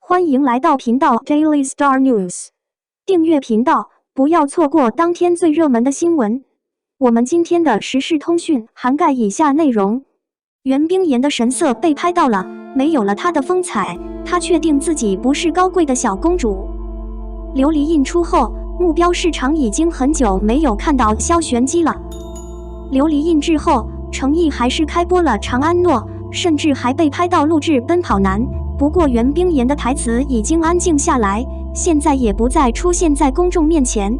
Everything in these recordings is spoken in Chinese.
欢迎来到频道 Daily Star News， 订阅频道，不要错过当天最热门的新闻。我们今天的时事通讯涵盖以下内容：袁冰妍的神色被拍到了，没有了她的风采，她确定自己不是高贵的小公主。琉璃印出后，目标市场已经很久没有看到萧玄机了。琉璃印制后，诚意还是开播了《长安诺》，甚至还被拍到录制《奔跑男》。不过袁冰妍的台词已经安静下来，现在也不再出现在公众面前。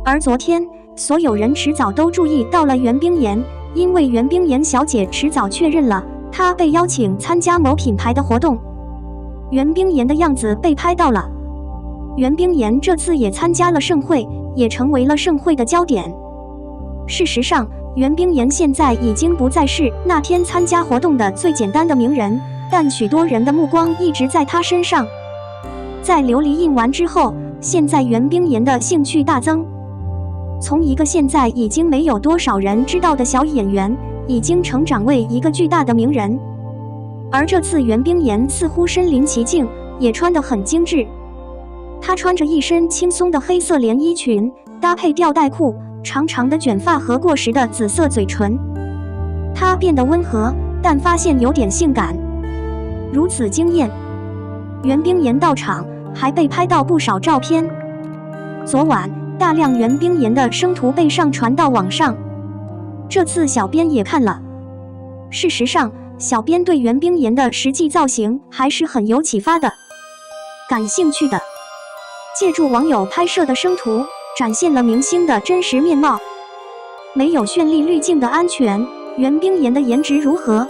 而昨天，所有人迟早都注意到了袁冰妍，因为袁冰妍小姐迟早确认了，她被邀请参加某品牌的活动。袁冰妍的样子被拍到了。袁冰妍这次也参加了盛会，也成为了盛会的焦点。事实上，袁冰妍现在已经不再是那天参加活动的最简单的名人，但许多人的目光一直在她身上。在琉璃印完之后，现在袁冰妍的兴趣大增，从一个现在已经没有多少人知道的小演员，已经成长为一个巨大的名人。而这次袁冰妍似乎身临其境，也穿得很精致。她穿着一身轻松的黑色连衣裙，搭配吊带裤，长长的卷发和过时的紫色嘴唇。她变得温和，但发现有点性感。如此惊艳，袁冰妍到场，还被拍到不少照片。昨晚，大量袁冰妍的生图被上传到网上，这次小编也看了。事实上，小编对袁冰妍的实际造型还是很有启发的。感兴趣的，借助网友拍摄的生图，展现了明星的真实面貌。没有绚丽滤镜的安全，袁冰妍的颜值如何？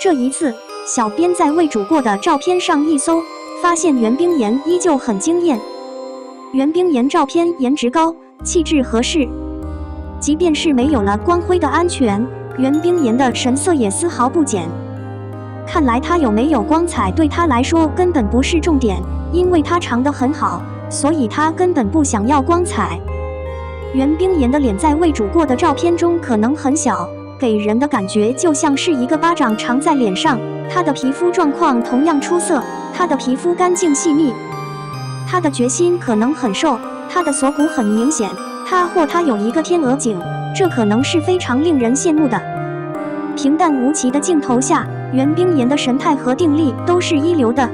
这一次，小编在未煮过的照片上一搜，发现袁冰妍依旧很惊艳。袁冰妍照片颜值高，气质合适，即便是没有了光辉的安全，袁冰妍的神色也丝毫不减。看来她有没有光彩对她来说根本不是重点，因为她长得很好，所以她根本不想要光彩。袁冰妍的脸在未煮过的照片中可能很小，给人的感觉就像是一个巴掌长在脸上。她的皮肤状况同样出色，她的皮肤干净细密，她的决心可能很瘦，她的锁骨很明显，她有一个天鹅颈，这可能是非常令人羡慕的。平淡无奇的镜头下，袁冰妍的神态和定力都是一流的。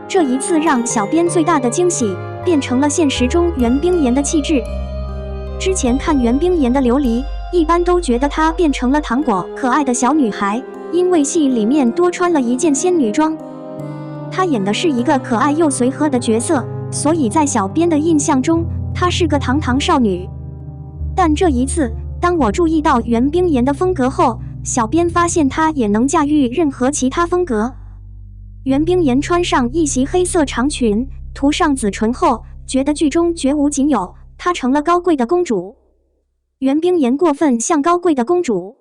这一次让小编最大的惊喜，变成了现实中袁冰妍的气质。之前看袁冰妍的琉璃，一般都觉得她变成了糖果可爱的小女孩，因为戏里面多穿了一件仙女装。她演的是一个可爱又随和的角色，所以在小编的印象中，她是个堂堂少女。但这一次，当我注意到袁冰妍的风格后，小编发现她也能驾驭任何其他风格。袁冰妍穿上一袭黑色长裙，涂上紫唇后，觉得剧中绝无仅有，她成了高贵的公主。袁冰妍过分像高贵的公主。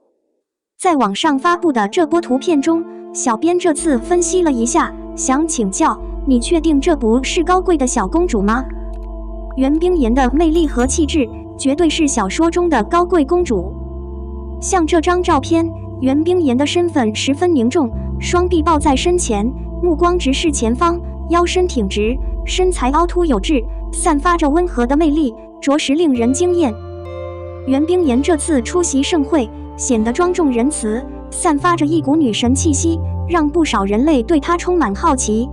在网上发布的这波图片中，小编这次分析了一下，想请教你确定这不是高贵的小公主吗？袁冰妍的魅力和气质绝对是小说中的高贵公主。像这张照片，袁冰妍的身份十分凝重，双臂抱在身前，目光直视前方，腰身挺直，身材凹凸有致，散发着温和的魅力，着实令人惊艳。袁冰妍这次出席盛会，显得庄重仁慈，散发着一股女神气息，让不少人类对她充满好奇。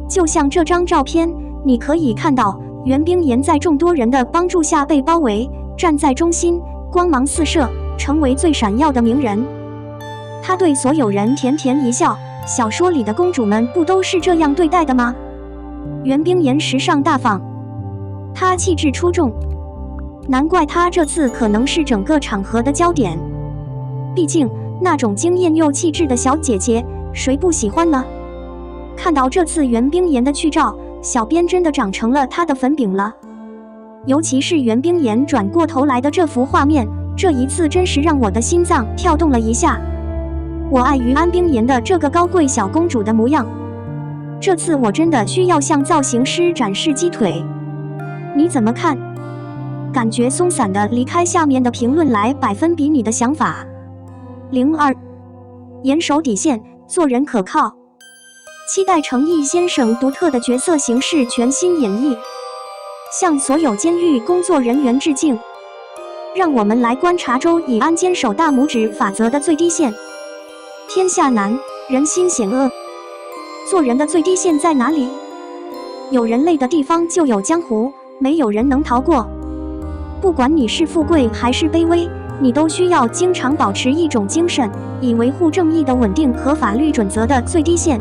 就像这张照片，你可以看到袁冰妍在众多人的帮助下被包围，站在中心，光芒四射，成为最闪耀的名人。她对所有人甜甜一笑，小说里的公主们不都是这样对待的吗？袁冰妍时尚大方，她气质出众，难怪她这次可能是整个场合的焦点。毕竟那种惊艳又气质的小姐姐，谁不喜欢呢？看到这次袁冰妍的剧照，小编真的长成了她的粉饼了。尤其是袁冰妍转过头来的这幅画面，这一次真是让我的心脏跳动了一下。我爱于安冰妍的这个高贵小公主的模样。这次我真的需要向造型师展示鸡腿。你怎么看？感觉松散的离开下面的评论来百分比你的想法。02，严守底线，做人可靠。期待程毅先生独特的角色形式全新演绎，向所有监狱工作人员致敬。让我们来观察周以安坚守大拇指法则的最低线。天下难，人心险恶。做人的最低线在哪里？有人类的地方就有江湖，没有人能逃过。不管你是富贵还是卑微，你都需要经常保持一种精神，以维护正义的稳定和法律准则的最低线。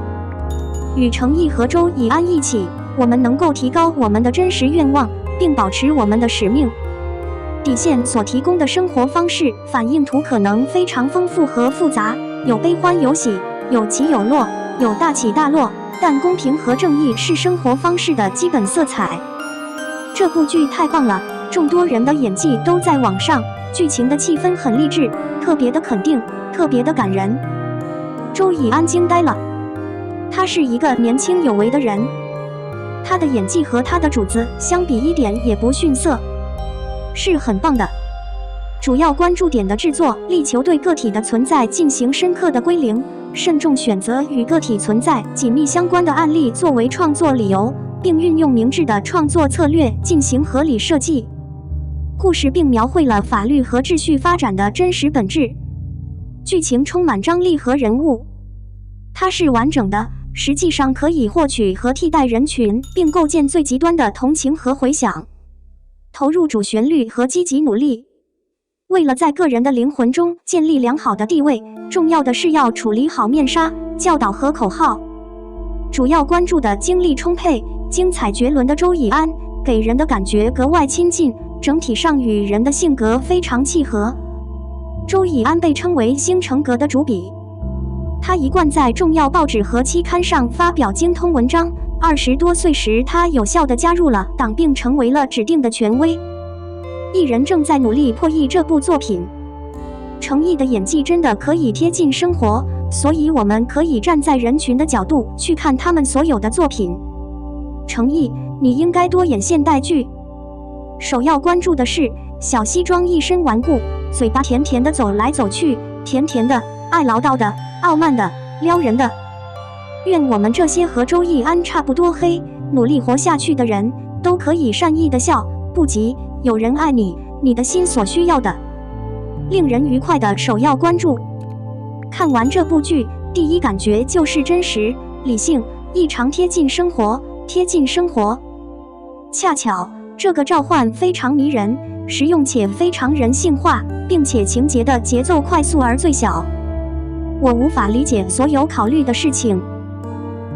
与程毅和周以安一起，我们能够提高我们的真实愿望，并保持我们的使命。底线所提供的生活方式反应图可能非常丰富和复杂，有悲欢有喜，有起有落，有大起大落，但公平和正义是生活方式的基本色彩。这部剧太棒了，众多人的演技都在网上，剧情的气氛很励志，特别的肯定，特别的感人。周以安惊呆了，他是一个年轻有为的人，他的演技和他的主子相比一点也不逊色，是很棒的。主要关注点的制作力求对个体的存在进行深刻的归零，慎重选择与个体存在紧密相关的案例作为创作理由，并运用明智的创作策略进行合理设计。故事并描绘了法律和秩序发展的真实本质，剧情充满张力和人物，它是完整的，实际上可以获取和替代人群，并构建最极端的同情和回响。投入主旋律和积极努力。为了在个人的灵魂中建立良好的地位，重要的是要处理好面纱、教导和口号。主要关注的精力充沛、精彩绝伦的周以安，给人的感觉格外亲近，整体上与人的性格非常契合。周以安被称为星城阁的主笔，他一贯在重要报纸和期刊上发表精通文章。20多岁时，他有效地加入了党，并成为了指定的权威。艺人正在努力破译这部作品。程毅的演技真的可以贴近生活，所以我们可以站在人群的角度去看他们所有的作品。程毅，你应该多演现代剧。首要关注的是小西装一身顽固，嘴巴甜甜的走来走去，甜甜的，爱唠叨的，傲慢的，撩人的。愿我们这些和周以安差不多黑，努力活下去的人，都可以善意的笑，不急，有人爱你，你的心所需要的，令人愉快的首要关注。看完这部剧，第一感觉就是真实、理性，异常贴近生活，贴近生活。恰巧，这个召唤非常迷人，实用且非常人性化，并且情节的节奏快速而最小。我无法理解所有考虑的事情。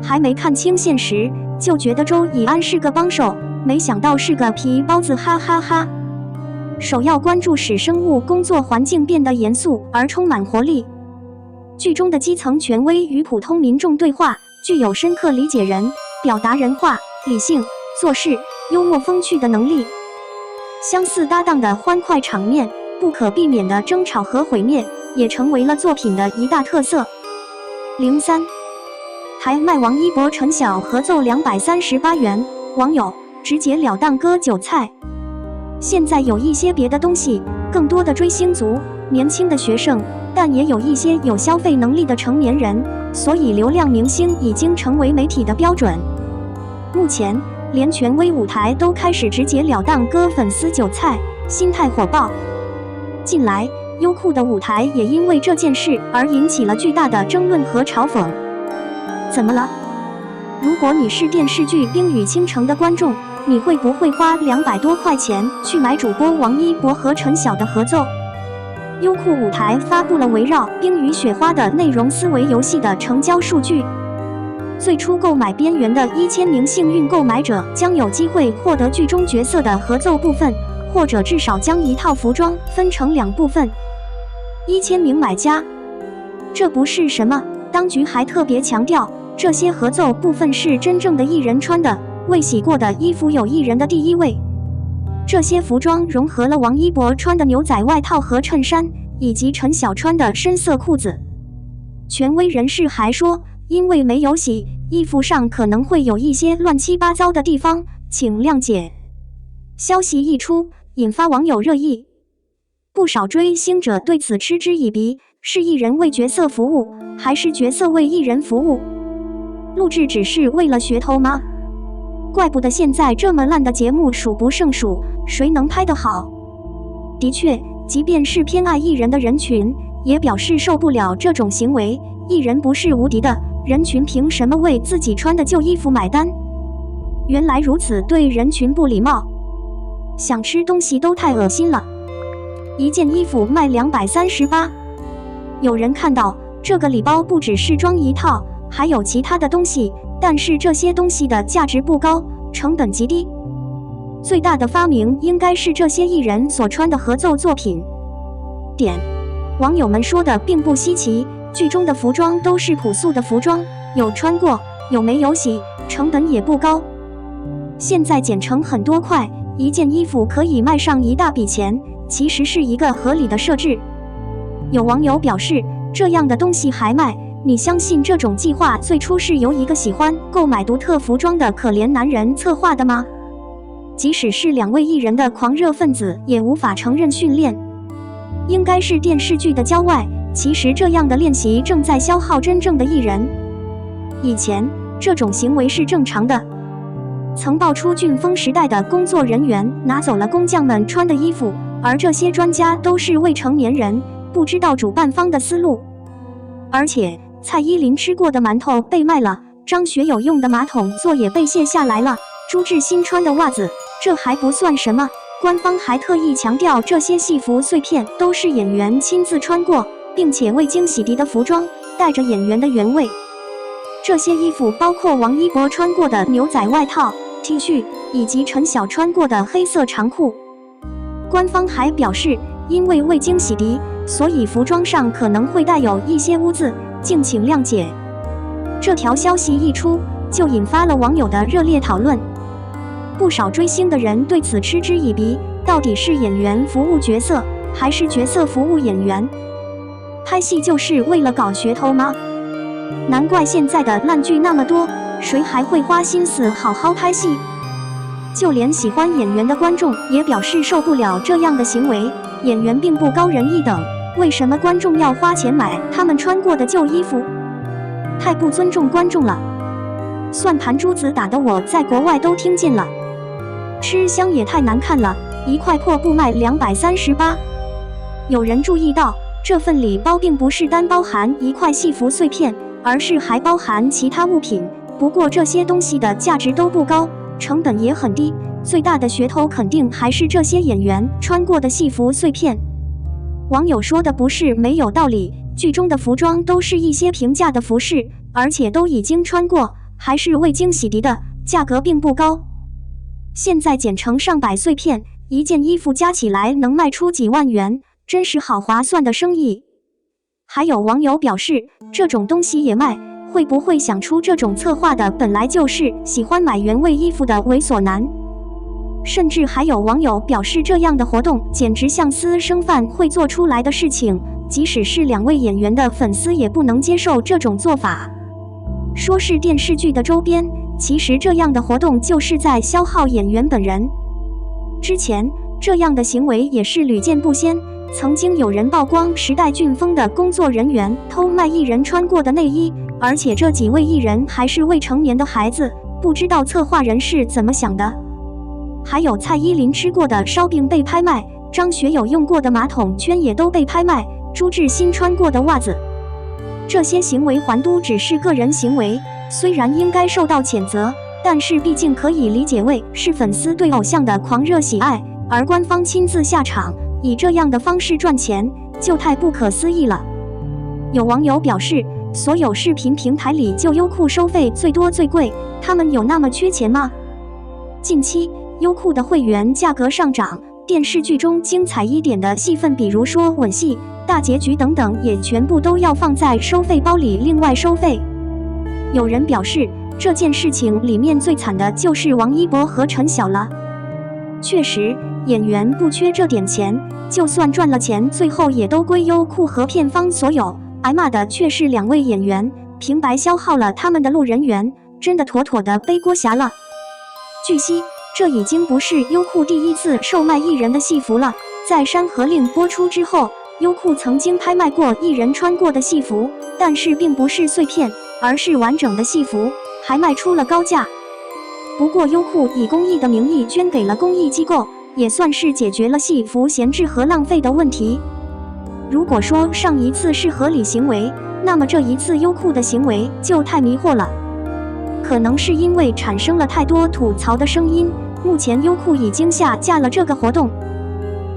还没看清现实，就觉得周以安是个帮手，没想到是个皮包子，哈哈哈。首要关注使生物工作环境变得严肃而充满活力。剧中的基层权威与普通民众对话，具有深刻理解人、表达人话、理性、做事、幽默风趣的能力。相似搭档的欢快场面，不可避免的争吵和毁灭，也成为了作品的一大特色。03台卖王一博陈晓合奏238元，网友直截了当割韭菜。现在有一些别的东西，更多的追星族、年轻的学生，但也有一些有消费能力的成年人，所以流量明星已经成为媒体的标准。目前，连权威舞台都开始直截了当割粉丝韭菜，心态火爆。近来，优酷的舞台也因为这件事而引起了巨大的争论和嘲讽。怎么了？如果你是电视剧《冰雨倾城》的观众，你会不会花200多块钱去买主播王一博和陈晓的合奏？优酷舞台发布了围绕《冰与雪花》的内容思维游戏的成交数据。最初购买边缘的1000名幸运购买者将有机会获得剧中角色的合奏部分，或者至少将一套服装分成2部分。1000名买家，这不是什么。当局还特别强调，这些合奏部分是真正的艺人穿的，未洗过的衣服有艺人的第一位。这些服装融合了王一博穿的牛仔外套和衬衫，以及陈晓穿的深色裤子。权威人士还说，因为没有洗，衣服上可能会有一些乱七八糟的地方，请谅解。消息一出，引发网友热议，不少追星者对此嗤之以鼻，是艺人为角色服务，还是角色为艺人服务？录制只是为了噱头吗？怪不得现在这么烂的节目数不胜数，谁能拍得好？的确，即便是偏爱艺人的人群，也表示受不了这种行为。艺人不是无敌的，人群凭什么为自己穿的旧衣服买单？原来如此，对人群不礼貌。想吃东西都太恶心了。一件衣服卖238，有人看到这个礼包不只是装一套，还有其他的东西，但是这些东西的价值不高，成本极低。最大的发明应该是这些艺人所穿的合奏作品。网友们说的并不稀奇，剧中的服装都是朴素的服装，有穿过，有没有洗，成本也不高。现在剪成很多块，一件衣服可以卖上一大笔钱，其实是一个合理的设置。有网友表示，这样的东西还卖？你相信这种计划最初是由一个喜欢购买独特服装的可怜男人策划的吗？即使是2位艺人的狂热分子，也无法承认训练应该是电视剧的郊外。其实这样的练习正在消耗真正的艺人。以前这种行为是正常的，曾爆出飓风时代的工作人员拿走了工匠们穿的衣服，而这些专家都是未成年人，不知道主办方的思路。而且蔡依林吃过的馒头被卖了，张学友用的马桶座也被卸下来了，朱智新穿的袜子，这还不算什么，官方还特意强调这些戏服碎片都是演员亲自穿过，并且未经洗涤的服装，带着演员的原味。这些衣服包括王一博穿过的牛仔外套、T 恤，以及陈晓穿过的黑色长裤。官方还表示，因为未经洗涤，所以服装上可能会带有一些污渍，敬请谅解。这条消息一出，就引发了网友的热烈讨论。不少追星的人对此嗤之以鼻，到底是演员服务角色，还是角色服务演员？拍戏就是为了搞噱头吗？难怪现在的烂剧那么多，谁还会花心思好好拍戏？就连喜欢演员的观众也表示受不了这样的行为。演员并不高人一等，为什么观众要花钱买他们穿过的旧衣服？太不尊重观众了。算盘珠子打得我在国外都听见了。吃香也太难看了，一块破布卖238。有人注意到，这份礼包并不是单包含一块戏服碎片，而是还包含其他物品。不过这些东西的价值都不高，成本也很低，最大的噱头肯定还是这些演员穿过的戏服碎片。网友说的不是没有道理，剧中的服装都是一些平价的服饰，而且都已经穿过，还是未经洗涤的，价格并不高。现在剪成上百碎片，一件衣服加起来能卖出几万元，真是好划算的生意。还有网友表示，这种东西也卖，会不会想出这种策划的本来就是喜欢买原味衣服的猥琐男？甚至还有网友表示，这样的活动简直像私生饭会做出来的事情，即使是2位演员的粉丝也不能接受这种做法。说是电视剧的周边，其实这样的活动就是在消耗演员本人。之前这样的行为也是屡见不鲜，曾经有人曝光时代飓风的工作人员偷卖艺人穿过的内衣，而且这几位艺人还是未成年的孩子，不知道策划人是怎么想的。还有蔡依林吃过的烧饼被拍卖，张学友用过的马桶圈也都被拍卖，朱智新穿过的袜子。这些行为还都只是个人行为，虽然应该受到谴责，但是毕竟可以理解为是粉丝对偶像的狂热喜爱，而官方亲自下场，以这样的方式赚钱，就太不可思议了。有网友表示，所有视频平台里就优酷收费最多最贵，他们有那么缺钱吗？近期优酷的会员价格上涨，电视剧中精彩一点的戏份，比如说吻戏、大结局等等，也全部都要放在收费包里另外收费。有人表示，这件事情里面最惨的就是王一博和陈晓了。确实，演员不缺这点钱，就算赚了钱，最后也都归优酷和片方所有。挨骂的却是2位演员，平白消耗了他们的路人缘，真的妥妥的背锅侠了。据悉，这已经不是优酷第一次售卖艺人的戏服了。在《山河令》播出之后，优酷曾经拍卖过艺人穿过的戏服，但是并不是碎片，而是完整的戏服。还卖出了高价。不过优酷以公益的名义捐给了公益机构，也算是解决了戏服闲置和浪费的问题。如果说上一次是合理行为，那么这一次优酷的行为就太迷惑了。可能是因为产生了太多吐槽的声音，目前优酷已经下架了这个活动。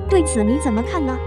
对此你怎么看呢？